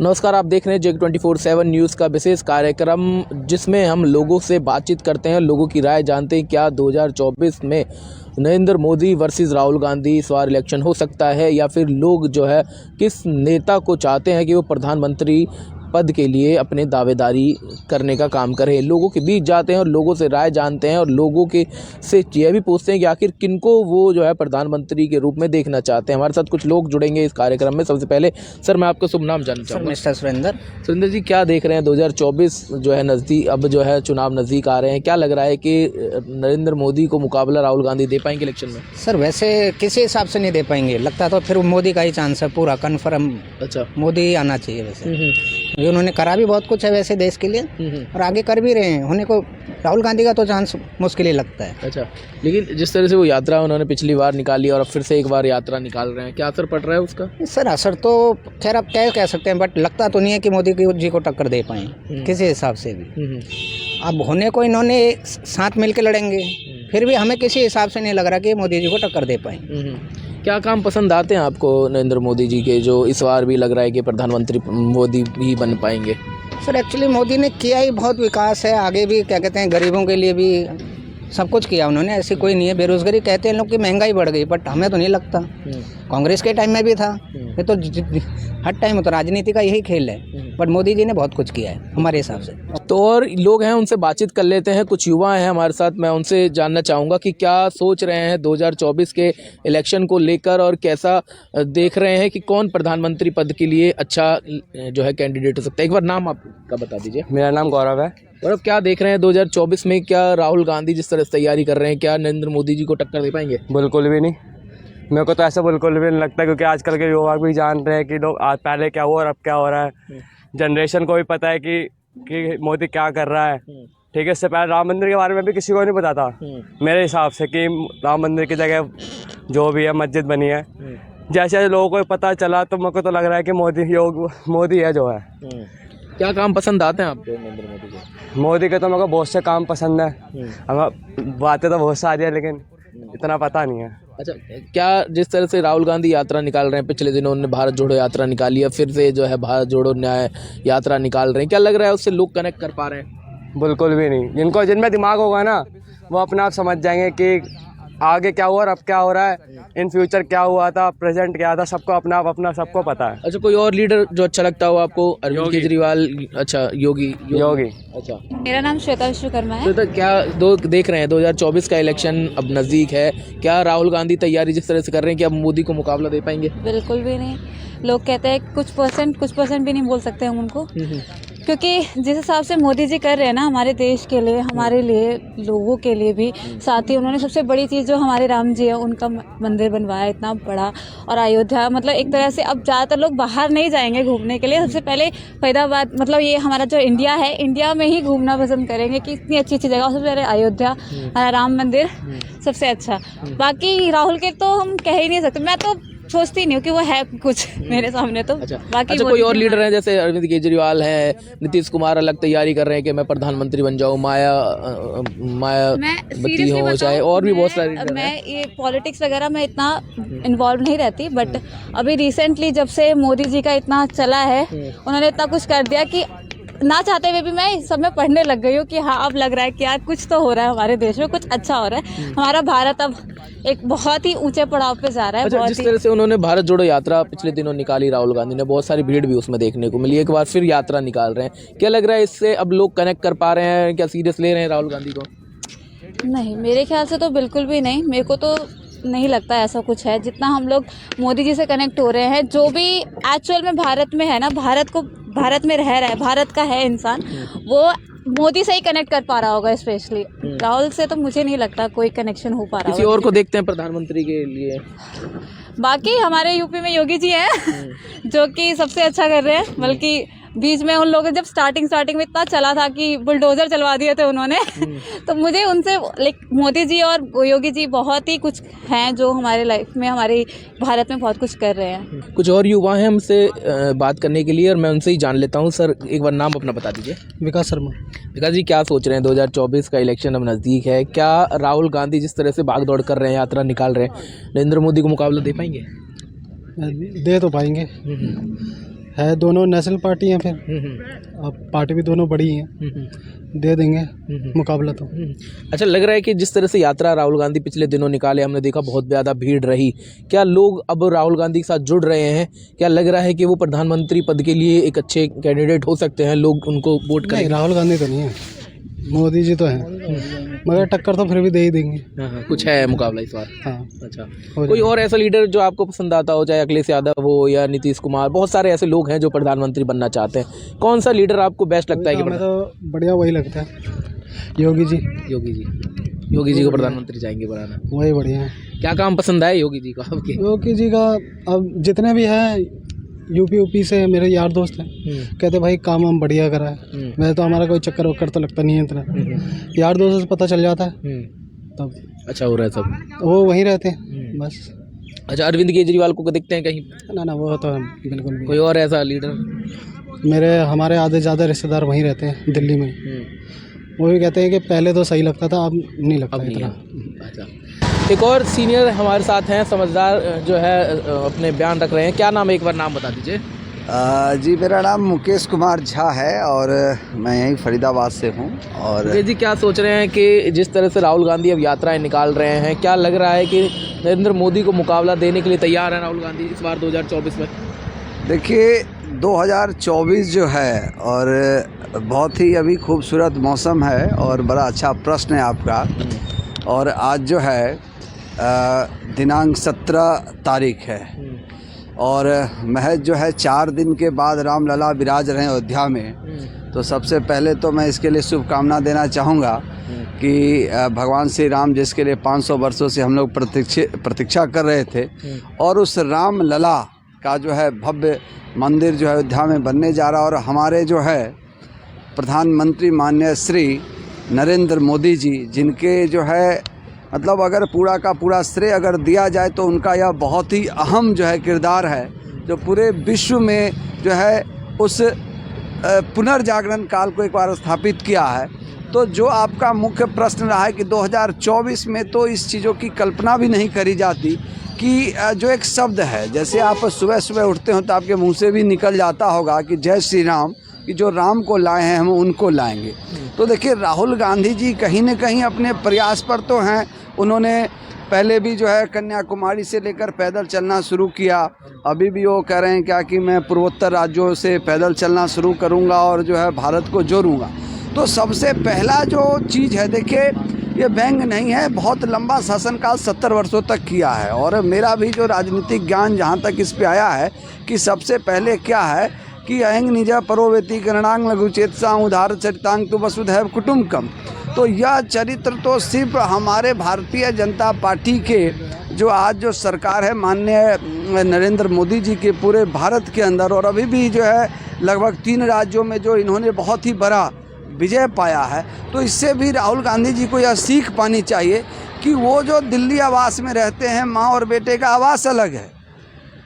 नमस्कार, आप देख रहे हैं जेग 24/7 न्यूज़ का विशेष कार्यक्रम, जिसमें हम लोगों से बातचीत करते हैं, लोगों की राय जानते हैं। क्या 2024 में नरेंद्र मोदी वर्सेस राहुल गांधी इस बार इलेक्शन हो सकता है, या फिर लोग जो है किस नेता को चाहते हैं कि वो प्रधानमंत्री पद के लिए अपने दावेदारी करने का काम करे। लोगों के बीच जाते हैं और लोगों से राय जानते हैं, और लोगों के से यह भी पूछते हैं कि आखिर किनको वो जो है प्रधानमंत्री के रूप में देखना चाहते हैं। हमारे साथ कुछ लोग जुड़ेंगे इस कार्यक्रम में। सबसे पहले सर, मैं आपका शुभ नाम जानना चाहूँगा। मिस्टर सुरेंद्र जी, क्या देख रहे हैं 2024 जो है नज़दीक, अब जो है चुनाव नज़दीक आ रहे हैं, क्या लग रहा है कि नरेंद्र मोदी को मुकाबला राहुल गांधी दे पाएंगे इलेक्शन में? सर, वैसे किसी हिसाब से नहीं दे पाएंगे, लगता तो फिर मोदी का ही चांस है पूरा कन्फर्म। अच्छा, मोदी ही आना चाहिए वैसे। ये उन्होंने करा भी बहुत कुछ है वैसे देश के लिए, और आगे कर भी रहे हैं। होने को राहुल गांधी का तो चांस मुश्किल ही लगता है। अच्छा, लेकिन जिस तरह से वो यात्रा उन्होंने पिछली बार निकाली और अब फिर से एक बार यात्रा निकाल रहे हैं, क्या असर पड़ रहा है उसका? सर, असर तो खैर आप क्या कह सकते हैं, बट लगता तो नहीं है कि मोदी जी को टक्कर दे पाए किसी हिसाब से भी। अब होने को इन्होंने साथ मिल के लड़ेंगे, फिर भी हमें किसी हिसाब से नहीं लग रहा कि मोदी जी को टक्कर दे पाए। क्या काम पसंद आते हैं आपको नरेंद्र मोदी जी के, जो इस बार भी लग रहा है कि प्रधानमंत्री मोदी भी बन पाएंगे? सर, एक्चुअली मोदी ने किया ही बहुत विकास है, आगे भी क्या कहते हैं गरीबों के लिए भी सब कुछ किया उन्होंने। ऐसी कोई नहीं है। बेरोजगारी कहते हैं लोग कि महंगाई बढ़ गई, बट हमें तो नहीं लगता। कांग्रेस के टाइम में भी था, ये तो हर टाइम तो राजनीति का यही खेल है, बट मोदी जी ने बहुत कुछ किया है हमारे हिसाब से। तो और लोग हैं, उनसे बातचीत कर लेते हैं। कुछ युवा हैं हमारे साथ, मैं उनसे जानना चाहूँगा कि क्या सोच रहे हैं 2024 के इलेक्शन को लेकर, और कैसा देख रहे हैं कि कौन प्रधानमंत्री पद के लिए अच्छा जो है कैंडिडेट हो सकता है। एक बार नाम आपका बता दीजिए। मेरा नाम गौरव है। और अब क्या देख रहे हैं 2024 में, क्या राहुल गांधी जिस तरह से तैयारी कर रहे हैं, क्या नरेंद्र मोदी जी को टक्कर दे पाएंगे? बिल्कुल भी नहीं, मेरे को तो ऐसा बिल्कुल भी नहीं लगता, क्योंकि आजकल के युवा भी जान रहे हैं कि लोग आज पहले क्या हुआ और अब क्या हो रहा है। जनरेशन को भी पता है कि मोदी क्या कर रहा है। ठीक है, इससे पहले राम मंदिर के बारे में भी किसी को नहीं पता था मेरे हिसाब से, कि राम मंदिर की जगह जो भी है मस्जिद बनी है। जैसे जैसे लोगों को पता चला, तो मेरे को तो लग रहा है कि मोदी है जो है। क्या काम पसंद आते हैं आपको नरेंद्र मोदी के? मोदी के तो मेरे को बहुत से काम पसंद है। हमें बातें तो बहुत सारी है, लेकिन इतना पता नहीं है। अच्छा, क्या जिस तरह से राहुल गांधी यात्रा निकाल रहे हैं, पिछले दिनों उन्होंने भारत जोड़ो यात्रा निकाली है, फिर से जो है भारत जोड़ो न्याय यात्रा निकाल रहे हैं, क्या लग रहा है उससे लोग कनेक्ट कर पा रहे हैं? बिल्कुल भी नहीं। जिनमें दिमाग होगा ना, वो अपने आप समझ जाएंगे कि आगे क्या हुआ और अब क्या हो रहा है, इन फ्यूचर क्या हुआ था, प्रेजेंट क्या था, सबको अपना सबको पता है। अच्छा, कोई और लीडर जो अच्छा लगता हो आपको? अरविंद केजरीवाल? अच्छा, योगी। अच्छा, मेरा नाम श्वेता विश्वकर्मा है। तो क्या देख रहे हैं 2024 का इलेक्शन अब नज़दीक है, क्या राहुल गांधी तैयारी जिस तरह से कर रहे हैं कि अब मोदी को मुकाबला दे पाएंगे? बिल्कुल भी नहीं। लोग कहते हैं कुछ परसेंट भी नहीं बोल सकते हम उनको, क्योंकि जिस हिसाब से मोदी जी कर रहे हैं ना हमारे देश के लिए, हमारे लिए, लोगों के लिए भी, साथ ही उन्होंने सबसे बड़ी चीज़ जो हमारे राम जी है उनका मंदिर बनवाया इतना बड़ा, और अयोध्या, मतलब एक तरह से अब ज़्यादातर लोग बाहर नहीं जाएंगे घूमने के लिए। सबसे पहले फरीदाबाद, मतलब ये हमारा जो इंडिया है, इंडिया में ही घूमना पसंद करेंगे कि इतनी अच्छी अच्छी जगह। सबसे पहले अयोध्या, हमारा राम मंदिर सबसे अच्छा। बाकी राहुल के तो हम कह ही नहीं सकते, मैं तो सोचती नहीं हूँ कि वो है कुछ मेरे सामने तो। बाकी कोई और लीडर हैं, जैसे अरविंद केजरीवाल है, नीतीश कुमार अलग तैयारी कर रहे हैं कि मैं प्रधानमंत्री बन जाऊँ, मायावती हो, चाहे और भी बहुत सारे। मैं ये पॉलिटिक्स वगैरह में इतना इन्वॉल्व नहीं रहती, बट अभी रिसेंटली जब से मोदी जी का इतना चला है, उन्होंने इतना कुछ कर दिया कि ना चाहते हुए भी मैं सब में पढ़ने लग गई हूँ कि हाँ, अब लग रहा है कि यार कुछ तो हो रहा है हमारे देश में, कुछ अच्छा हो रहा है। हमारा भारत अब एक बहुत ही ऊंचे पड़ाव पे जा रहा है। अच्छा, जिस तरह से उन्होंने भारत जोड़ो यात्रा पिछले दिनों निकाली राहुल गांधी ने, बहुत सारी भीड़ भी उसमें देखने को मिली, एक बार फिर यात्रा निकाल रहे हैं, क्या लग रहा है इससे अब लोग कनेक्ट कर पा रहे हैं, क्या सीरियस ले रहे हैं राहुल गांधी को? नहीं, मेरे ख्याल से तो बिल्कुल भी नहीं। मेरे को तो नहीं लगता ऐसा कुछ है। जितना हम लोग मोदी जी से कनेक्ट हो रहे हैं, जो भी एक्चुअल में भारत में है ना, भारत में रह रहा है, भारत का है इंसान, वो मोदी से ही कनेक्ट कर पा रहा होगा। स्पेशली राहुल से तो मुझे नहीं लगता कोई कनेक्शन हो पा रहा है। किसी और को देखते हैं प्रधानमंत्री के लिए? बाकी हमारे यूपी में योगी जी हैं जो कि सबसे अच्छा कर रहे हैं। बल्कि बीच में उन लोगों जब स्टार्टिंग में इतना चला था कि बुलडोजर चलवा दिए थे उन्होंने तो मुझे उनसे मोदी जी और योगी जी बहुत ही कुछ हैं जो हमारे लाइफ में, हमारे भारत में बहुत कुछ कर रहे हैं। कुछ और युवा हैं हमसे बात करने के लिए, और मैं उनसे ही जान लेता हूँ। सर, एक बार नाम अपना बता दीजिए। विकास शर्मा। विकास जी, क्या सोच रहे हैं 2024 का इलेक्शन अब नज़दीक है, क्या राहुल गांधी जिस तरह से भाग दौड़ कर रहे हैं, यात्रा निकाल रहे हैं, नरेंद्र मोदी को मुकाबला दे पाएंगे? दे तो पाएंगे, है दोनों नेशनल पार्टी हैं, फिर अब पार्टी भी दोनों बड़ी हैं, दे देंगे मुकाबला तो। अच्छा, लग रहा है कि जिस तरह से यात्रा राहुल गांधी पिछले दिनों निकाले, हमने देखा बहुत ज़्यादा भीड़ रही, क्या लोग अब राहुल गांधी के साथ जुड़ रहे हैं? क्या लग रहा है कि वो प्रधानमंत्री पद के लिए एक अच्छे कैंडिडेट हो सकते हैं, लोग उनको वोट नहीं, करें? राहुल गांधी तो नहीं है, मोदी जी तो हैं, मगर टक्कर तो फिर भी दे ही देंगे। हाँ, कुछ है मुकाबला इस बार। हाँ, अच्छा, हो कोई जाएगा। और ऐसा लीडर जो आपको पसंद आता हो, चाहे अखिलेश यादव हो या नीतीश कुमार, बहुत सारे ऐसे लोग हैं जो प्रधानमंत्री बनना चाहते हैं, कौन सा लीडर आपको बेस्ट लगता है? कि हमें तो बढ़िया वही लगता है, योगी जी। योगी जी को प्रधानमंत्री चाहेंगे बनाना? वही बढ़िया है। क्या काम पसंद है योगी जी को आपके? योगी जी का अब जितने भी हैं यूपी से मेरे यार दोस्त हैं, कहते भाई काम हम बढ़िया करा है। वैसे तो हमारा कोई चक्कर वक्कर तो लगता नहीं है इतना, यार दोस्तों से पता चल जाता है तब। अच्छा हो रहा है सब, वो वहीं रहते हैं बस। अच्छा, अरविंद केजरीवाल को देखते हैं कहीं? ना वो तो बिल्कुल भी। कोई और ऐसा लीडर? हमारे आधे ज़्यादा रिश्तेदार वहीं रहते हैं दिल्ली में, वो भी कहते हैं कि पहले तो सही लगता था, अब नहीं लगता अब नहीं इतना। है। अच्छा, एक और सीनियर हमारे साथ हैं, समझदार जो है अपने बयान रख रहे हैं। क्या नाम है, एक बार नाम बता दीजिए। जी, मेरा नाम मुकेश कुमार झा है और मैं यहीं फरीदाबाद से हूँ। और मुकेश जी, क्या सोच रहे हैं कि जिस तरह से राहुल गांधी अब यात्राएं निकाल रहे हैं, क्या लग रहा है कि नरेंद्र मोदी को मुकाबला देने के लिए तैयार है राहुल गांधी इस बार 2024 में? देखिए, 2024 जो है और बहुत ही अभी खूबसूरत मौसम है और बड़ा अच्छा प्रश्न है आपका। और आज जो है दिनांक 17 तारीख है और महज जो है 4 दिन के बाद रामलला विराज रहे हैं अयोध्या में। तो सबसे पहले तो मैं इसके लिए शुभकामना देना चाहूँगा कि भगवान श्री राम, जिसके लिए 500 वर्षों से हम लोग प्रतीक्षा कर रहे थे, और उस रामलला का जो है भव्य मंदिर जो है अयोध्या में बनने जा रहा है। और हमारे जो है प्रधानमंत्री माननीय श्री नरेंद्र मोदी जी, जिनके जो है मतलब अगर पूरा का पूरा श्रेय अगर दिया जाए तो उनका यह बहुत ही अहम जो है किरदार है, जो पूरे विश्व में जो है उस पुनर्जागरण काल को एक बार स्थापित किया है। तो जो आपका मुख्य प्रश्न रहा है कि 2024 में, तो इस चीज़ों की कल्पना भी नहीं करी जाती कि जो एक शब्द है, जैसे आप सुबह सुबह उठते हो तो आपके मुंह से भी निकल जाता होगा कि जय श्री राम, कि जो राम को लाए हैं हम उनको लाएंगे। तो देखिए, राहुल गांधी जी कहीं न कहीं अपने प्रयास पर तो हैं। उन्होंने पहले भी जो है कन्याकुमारी से लेकर पैदल चलना शुरू किया, अभी भी वो कह रहे हैं क्या कि मैं पूर्वोत्तर राज्यों से पैदल चलना शुरू करूंगा और जो है भारत को जोड़ूंगा। तो सबसे पहला जो चीज़ है, देखिए ये व्यंग नहीं है, बहुत लंबा शासनकाल 70 वर्षों तक किया है। और मेरा भी जो राजनीतिक ज्ञान जहाँ तक इस पे आया है कि सबसे पहले क्या है कि अहंग निजा परोवेती गणनांग लघुचेतसा उदार चरितांग तो वसुधैव कुटुंबकम। तो यह चरित्र तो सिर्फ हमारे भारतीय जनता पार्टी के जो आज जो सरकार है माननीय नरेंद्र मोदी जी के पूरे भारत के अंदर, और अभी भी जो है लगभग 3 राज्यों में जो इन्होंने बहुत ही बड़ा विजय पाया है, तो इससे भी राहुल गांधी जी को यह सीख पानी चाहिए कि वो जो दिल्ली आवास में रहते हैं, माँ और बेटे का आवास अलग है।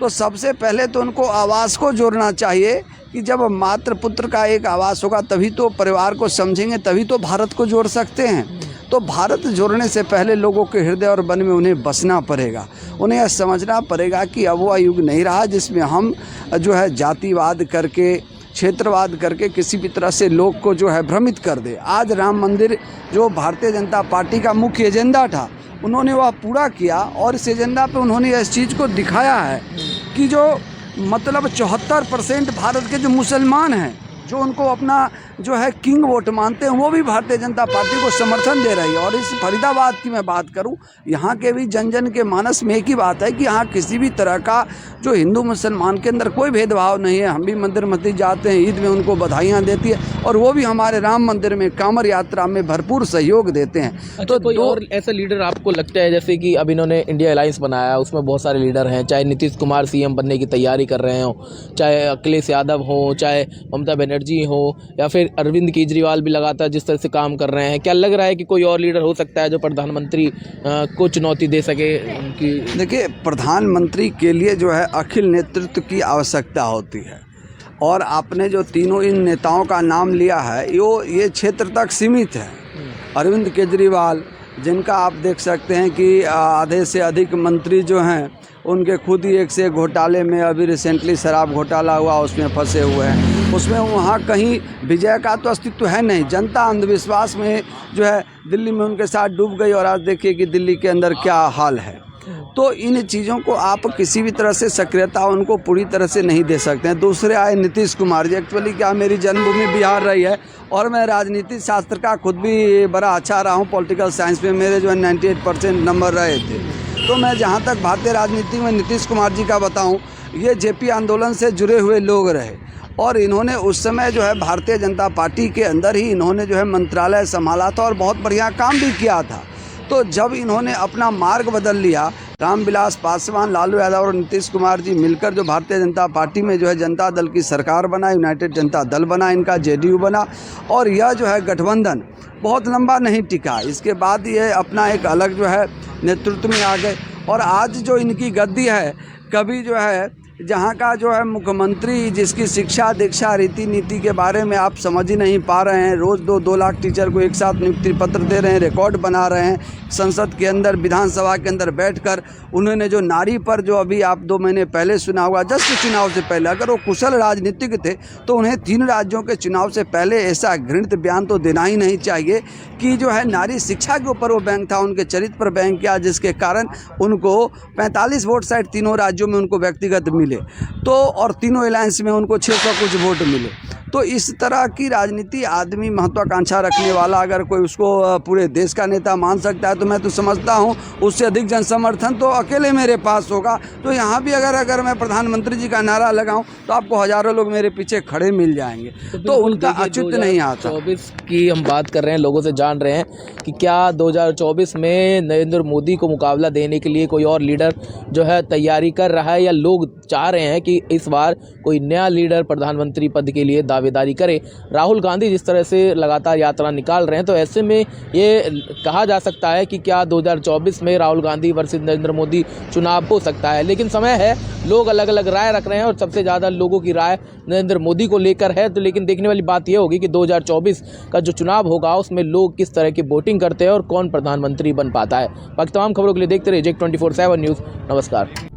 तो सबसे पहले तो उनको आवास को जोड़ना चाहिए कि जब मात्र पुत्र का एक आवास होगा तभी तो परिवार को समझेंगे, तभी तो भारत को जोड़ सकते हैं। तो भारत जोड़ने से पहले लोगों के हृदय और मन में उन्हें बसना पड़ेगा, उन्हें यह समझना पड़ेगा कि अब वह युग नहीं रहा जिसमें हम जो है जातिवाद करके, क्षेत्रवाद करके किसी भी तरह से लोग को जो है भ्रमित कर दे। आज राम मंदिर जो भारतीय जनता पार्टी का मुख्य एजेंडा था, उन्होंने वह पूरा किया और इस एजेंडा पे उन्होंने इस चीज़ को दिखाया है कि जो मतलब 74% भारत के जो मुसलमान हैं, जो उनको अपना जो है किंग वोट मानते हैं, वो भी भारतीय जनता पार्टी को समर्थन दे रही है। और इस फरीदाबाद की मैं बात करूं, यहाँ के भी जन जन के मानस में एक ही बात है कि यहाँ किसी भी तरह का जो हिंदू मुसलमान के अंदर कोई भेदभाव नहीं है। हम भी मंदिर मस्जिद जाते हैं, ईद में उनको बधाइयाँ देती है और वो भी हमारे राम मंदिर में कांवड़ यात्रा में भरपूर सहयोग देते हैं। अच्छा, तो कोई और ऐसा लीडर आपको लगता है, जैसे कि अब इन्होंने इंडिया अलायंस बनाया, उसमें बहुत सारे लीडर हैं, चाहे नीतीश कुमार सीएम बनने की तैयारी कर रहे हो, चाहे अखिलेश यादव हो, चाहे ममता बनर्जी हो, या फिर अरविंद केजरीवाल भी लगातार जिस तरह से काम कर रहे हैं, क्या लग रहा है कि कोई और लीडर हो सकता है जो प्रधानमंत्री को चुनौती दे सके उनकी? देखिए, प्रधानमंत्री के लिए जो है अखिल नेतृत्व की आवश्यकता होती है और आपने जो तीनों इन नेताओं का नाम लिया है ये क्षेत्र तक सीमित है। अरविंद केजरीवाल, जिनका आप देख सकते हैं कि आधे से अधिक मंत्री जो हैं उनके खुद ही एक से एक घोटाले में, अभी रिसेंटली शराब घोटाला हुआ उसमें फंसे हुए हैं। उसमें वहाँ कहीं विजय का तो अस्तित्व है नहीं। जनता अंधविश्वास में जो है दिल्ली में उनके साथ डूब गई और आज देखिए कि दिल्ली के अंदर क्या हाल है। तो इन चीज़ों को आप किसी भी तरह से सक्रियता उनको पूरी तरह से नहीं दे सकते हैं। दूसरे आए नीतीश कुमार जी। एक्चुअली क्या, मेरी जन्मभूमि बिहार रही है और मैं राजनीति शास्त्र का खुद भी बड़ा अच्छा रहा हूँ। पॉलिटिकल साइंस में मेरे जो है 98% नंबर रहे थे। तो मैं जहाँ तक भारतीय राजनीति में नीतीश कुमार जी का बताऊँ, ये जेपी आंदोलन से जुड़े हुए लोग रहे और इन्होंने उस समय जो है भारतीय जनता पार्टी के अंदर ही इन्होंने जो है मंत्रालय संभाला था और बहुत बढ़िया काम भी किया था। तो जब इन्होंने अपना मार्ग बदल लिया, रामविलास पासवान, लालू यादव और नीतीश कुमार जी मिलकर जो भारतीय जनता पार्टी में जो है जनता दल की सरकार बना, यूनाइटेड जनता दल बना, इनका जेडीयू बना और यह जो है गठबंधन बहुत लंबा नहीं टिका। इसके बाद ये अपना एक अलग जो है नेतृत्व में आ गए और आज जो इनकी गद्दी है, कभी जो है जहाँ का जो है मुख्यमंत्री जिसकी शिक्षा दीक्षा रीति नीति के बारे में आप समझ ही नहीं पा रहे हैं, रोज़ 2 लाख टीचर को एक साथ नियुक्ति पत्र दे रहे हैं, रिकॉर्ड बना रहे हैं संसद के अंदर, विधानसभा के अंदर बैठकर। उन्होंने जो नारी पर जो अभी आप 2 महीने पहले सुना होगा, जस्ट चुनाव से पहले, अगर वो कुशल राजनीतिक थे तो उन्हें 3 राज्यों के चुनाव से पहले ऐसा घृणित बयान तो देना ही नहीं चाहिए कि जो है नारी शिक्षा के ऊपर वो बैंक था, उनके चरित्र पर बैंक किया, जिसके कारण उनको 45 वोट शायद तीनों राज्यों में उनको व्यक्तिगत मिले तो, और तीनों अलायंस में उनको 600 कुछ वोट मिले। तो इस तरह की राजनीति आदमी महत्वाकांक्षा रखने वाला अगर कोई उसको पूरे देश का नेता मान सकता है तो मैं तो समझता हूँ उससे अधिक जनसमर्थन तो अकेले मेरे पास होगा। तो यहाँ भी अगर मैं प्रधानमंत्री जी का नारा लगाऊं तो आपको हज़ारों लोग मेरे पीछे खड़े मिल जाएंगे। तो उनका अच्युत नहीं आता। 2024 की हम बात कर रहे हैं, लोगों से जान रहे हैं कि क्या 2024 में नरेंद्र मोदी को मुकाबला देने के लिए कोई और लीडर जो है तैयारी कर रहा है या लोग चाह रहे हैं कि इस बार कोई नया लीडर प्रधानमंत्री पद के लिए दावेदारी करे। राहुल गांधी जिस तरह से लगातार यात्रा निकाल रहे हैं, तो ऐसे में ये कहा जा सकता है कि क्या 2024 में राहुल गांधी वर्सेस नरेंद्र मोदी चुनाव हो सकता है। लेकिन समय है, लोग अलग अलग राय रख रहे हैं और सबसे ज़्यादा लोगों की राय नरेंद्र मोदी को लेकर है। तो लेकिन देखने वाली बात यह होगी कि 2024 का जो चुनाव होगा उसमें लोग किस तरह की वोटिंग करते हैं और कौन प्रधानमंत्री बन पाता है। बाकी तमाम खबरों के लिए देखते रहिए JEK 24/7 न्यूज़। नमस्कार।